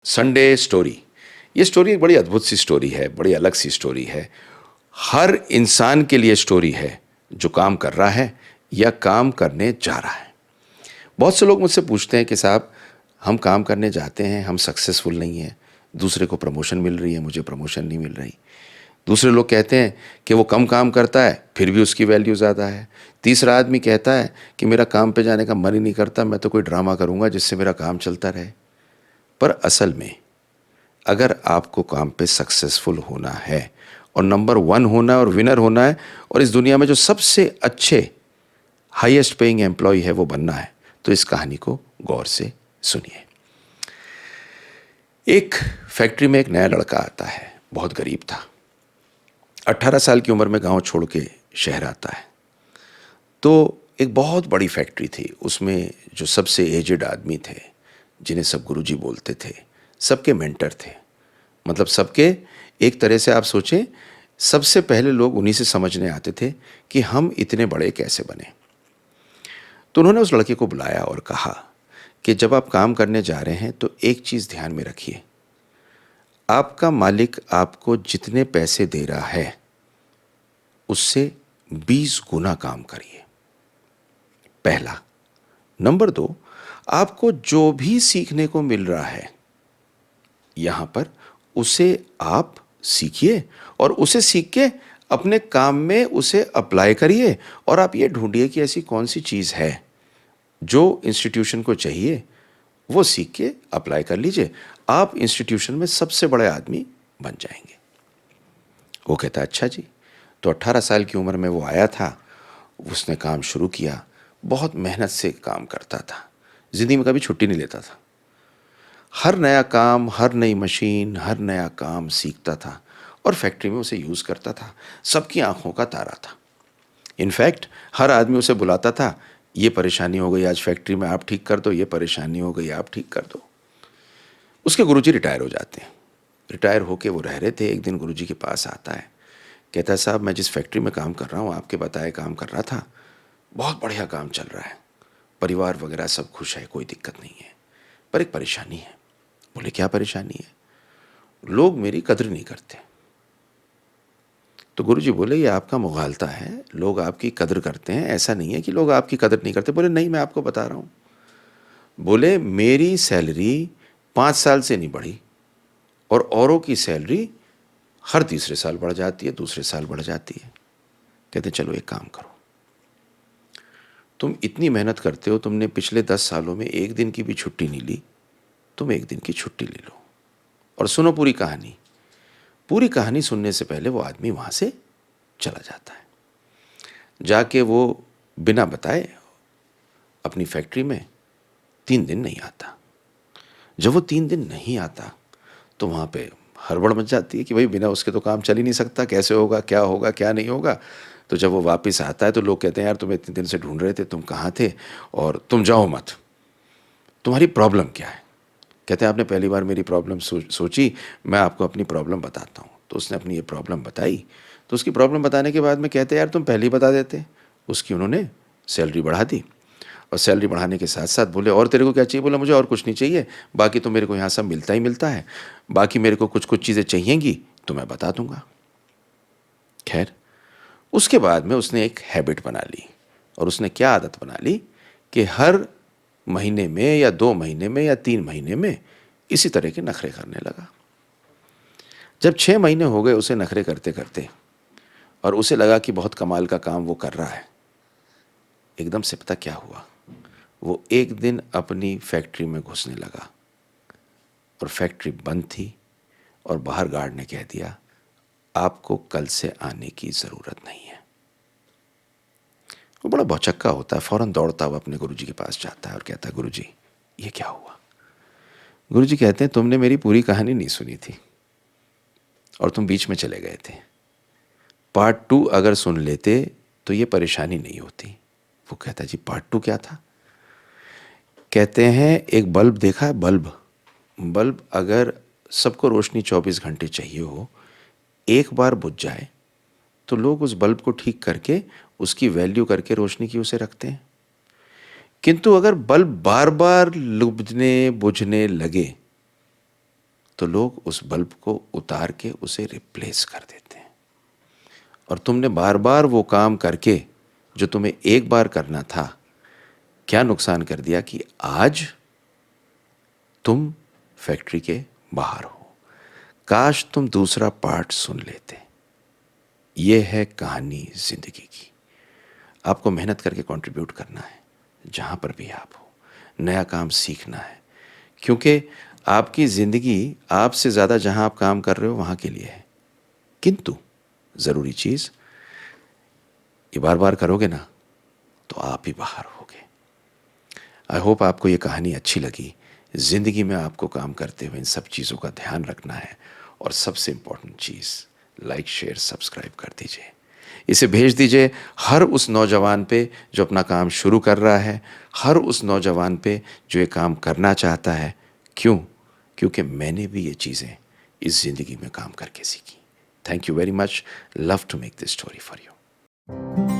Sunday story. ये story एक बड़ी अद्भुत सी स्टोरी है, बड़ी अलग सी स्टोरी है। हर इंसान के लिए स्टोरी है जो काम कर रहा है या काम करने जा रहा है। बहुत से लोग मुझसे पूछते हैं कि साहब, हम काम करने जाते हैं, हम सक्सेसफुल नहीं हैं, दूसरे को प्रमोशन मिल रही है, मुझे प्रमोशन नहीं मिल रही। दूसरे लोग कहते हैं कि वो कम काम करता है फिर भी उसकी वैल्यू ज़्यादा है। तीसरा आदमी कहता है कि मेरा काम पे जाने का मन ही नहीं करता, मैं तो कोई ड्रामा करूँगा जिससे मेरा काम चलता रहे। पर असल में अगर आपको काम पे सक्सेसफुल होना है और नंबर वन होना है और विनर होना है और इस दुनिया में जो सबसे अच्छे हाईएस्ट पेइंग एम्प्लॉय है वो बनना है, तो इस कहानी को गौर से सुनिए। एक फैक्ट्री में एक नया लड़का आता है, बहुत गरीब था। 18 साल की उम्र में गांव छोड़ के शहर आता है। तो एक बहुत बड़ी फैक्ट्री थी, उसमें जो सबसे एजेड आदमी थे, जिन्हें सब गुरुजी बोलते थे, सबके मेंटर थे। मतलब सबके, एक तरह से आप सोचें, सबसे पहले लोग उन्हीं से समझने आते थे कि हम इतने बड़े कैसे बने। तो उन्होंने उस लड़के को बुलाया और कहा कि जब आप काम करने जा रहे हैं तो एक चीज़ ध्यान में रखिए, आपका मालिक आपको जितने पैसे दे रहा है उससे 20 गुना काम करिए, पहला। नंबर 2, आपको जो भी सीखने को मिल रहा है यहां पर, उसे आप सीखिए और उसे सीख के अपने काम में उसे अप्लाई करिए। और आप ये ढूंढिए कि ऐसी कौन सी चीज़ है जो इंस्टीट्यूशन को चाहिए, वो सीख के अप्लाई कर लीजिए। आप इंस्टीट्यूशन में सबसे बड़े आदमी बन जाएंगे। वो कहता अच्छा जी। तो 18 साल की उम्र में वो आया था, उसने काम शुरू किया, बहुत मेहनत से काम करता था, ज़िंदगी में कभी छुट्टी नहीं लेता था। हर नया काम, हर नई मशीन, हर नया काम सीखता था और फैक्ट्री में उसे यूज़ करता था। सबकी आंखों का तारा था। इनफैक्ट हर आदमी उसे बुलाता था, ये परेशानी हो गई आज फैक्ट्री में, आप ठीक कर दो, ये परेशानी हो गई आप ठीक कर दो। उसके गुरुजी रिटायर हो जाते हैं। रिटायर होके वो रह रहे थे, एक दिन गुरुजी के पास आता है, कहता है साहब, मैं जिस फैक्ट्री में काम कर रहा हूँ, आपके बताए काम कर रहा था, बहुत बढ़िया काम चल रहा है, परिवार वगैरह सब खुश है, कोई दिक्कत नहीं है, पर एक परेशानी है। बोले क्या परेशानी है? लोग मेरी कदर नहीं करते। तो गुरुजी बोले ये आपका मुगालता है, लोग आपकी कदर करते हैं, ऐसा नहीं है कि लोग आपकी कदर नहीं करते। बोले नहीं, मैं आपको बता रहा हूँ। बोले मेरी सैलरी 5 साल से नहीं बढ़ी और औरों की सैलरी हर तीसरे साल बढ़ जाती है, दूसरे साल बढ़ जाती है। कहते चलो एक काम करो, तुम इतनी मेहनत करते हो, तुमने पिछले 10 सालों में एक दिन की भी छुट्टी नहीं ली, तुम एक दिन की छुट्टी ले लो और सुनो पूरी कहानी। पूरी कहानी सुनने से पहले वो आदमी वहाँ से चला जाता है। जाके वो बिना बताए अपनी फैक्ट्री में 3 दिन नहीं आता। जब वो 3 दिन नहीं आता तो वहाँ पे हड़बड़ मच जाती है कि भाई बिना उसके तो काम चल ही नहीं सकता, कैसे होगा, क्या नहीं होगा। तो जब वो वापस आता है तो लोग कहते हैं यार तुम्हें इतने दिन से ढूंढ रहे थे, तुम कहाँ थे, और तुम जाओ मत, तुम्हारी प्रॉब्लम क्या है? कहते हैं आपने पहली बार मेरी प्रॉब्लम सोची, मैं आपको अपनी प्रॉब्लम बताता हूँ। तो उसने अपनी ये प्रॉब्लम बताई। तो उसकी प्रॉब्लम बताने के बाद में कहते यार तुम पहले ही बता देते। उसकी उन्होंने सैलरी बढ़ा दी और सैलरी बढ़ाने के साथ साथ बोले और तेरे को क्या चाहिए? बोला मुझे और कुछ नहीं चाहिए, बाकी तो मेरे को यहाँ सब मिलता ही मिलता है, बाकी मेरे को कुछ कुछ चीज़ें चाहिएंगी तो मैं बता दूंगा। खैर, उसके बाद में उसने एक हैबिट बना ली। और उसने क्या आदत बना ली कि हर महीने में या 2 महीने में या 3 महीने में इसी तरह के नखरे करने लगा। जब 6 महीने हो गए उसे नखरे करते करते और उसे लगा कि बहुत कमाल का काम वो कर रहा है, एकदम से पता क्या हुआ? वो एक दिन अपनी फैक्ट्री में घुसने लगा और फैक्ट्री बंद थी और बाहर गार्ड ने कह दिया आपको कल से आने की ज़रूरत नहीं है। वो बड़ा भौचक्का होता है, फ़ौरन दौड़ता हुआ अपने गुरुजी के पास जाता है और कहता है गुरुजी ये क्या हुआ? गुरुजी कहते हैं तुमने मेरी पूरी कहानी नहीं सुनी थी और तुम बीच में चले गए थे। पार्ट 2 अगर सुन लेते तो ये परेशानी नहीं होती। वो कहता है जी पार्ट 2 क्या था? कहते हैं एक बल्ब देखा है, बल्ब बल्ब अगर सबको रोशनी 24 घंटे चाहिए हो, एक बार बुझ जाए तो लोग उस बल्ब को ठीक करके उसकी वैल्यू करके रोशनी की उसे रखते हैं। किंतु अगर बल्ब बार बार बुझने लगे तो लोग उस बल्ब को उतार के उसे रिप्लेस कर देते हैं। और तुमने बार बार वो काम करके जो तुम्हें एक बार करना था, क्या नुकसान कर दिया कि आज तुम फैक्ट्री के बाहर हो। काश तुम दूसरा पार्ट सुन लेते। ये है कहानी जिंदगी की। आपको मेहनत करके कंट्रीब्यूट करना है जहाँ पर भी आप हो, नया काम सीखना है, क्योंकि आपकी ज़िंदगी आपसे ज़्यादा जहाँ आप काम कर रहे हो वहाँ के लिए है। किंतु ज़रूरी चीज़, ये बार बार करोगे ना तो आप ही बाहर होगे। आई होप आपको ये कहानी अच्छी लगी। ज़िंदगी में आपको काम करते हुए इन सब चीज़ों का ध्यान रखना है, और सबसे इम्पोर्टेंट चीज़, लाइक शेयर सब्सक्राइब कर दीजिए। इसे भेज दीजिए हर उस नौजवान पे जो अपना काम शुरू कर रहा है, हर उस नौजवान पे जो ये काम करना चाहता है। क्यों? क्योंकि मैंने भी ये चीज़ें इस ज़िंदगी में काम करके सीखी। Thank you very much. Love to make this story for you.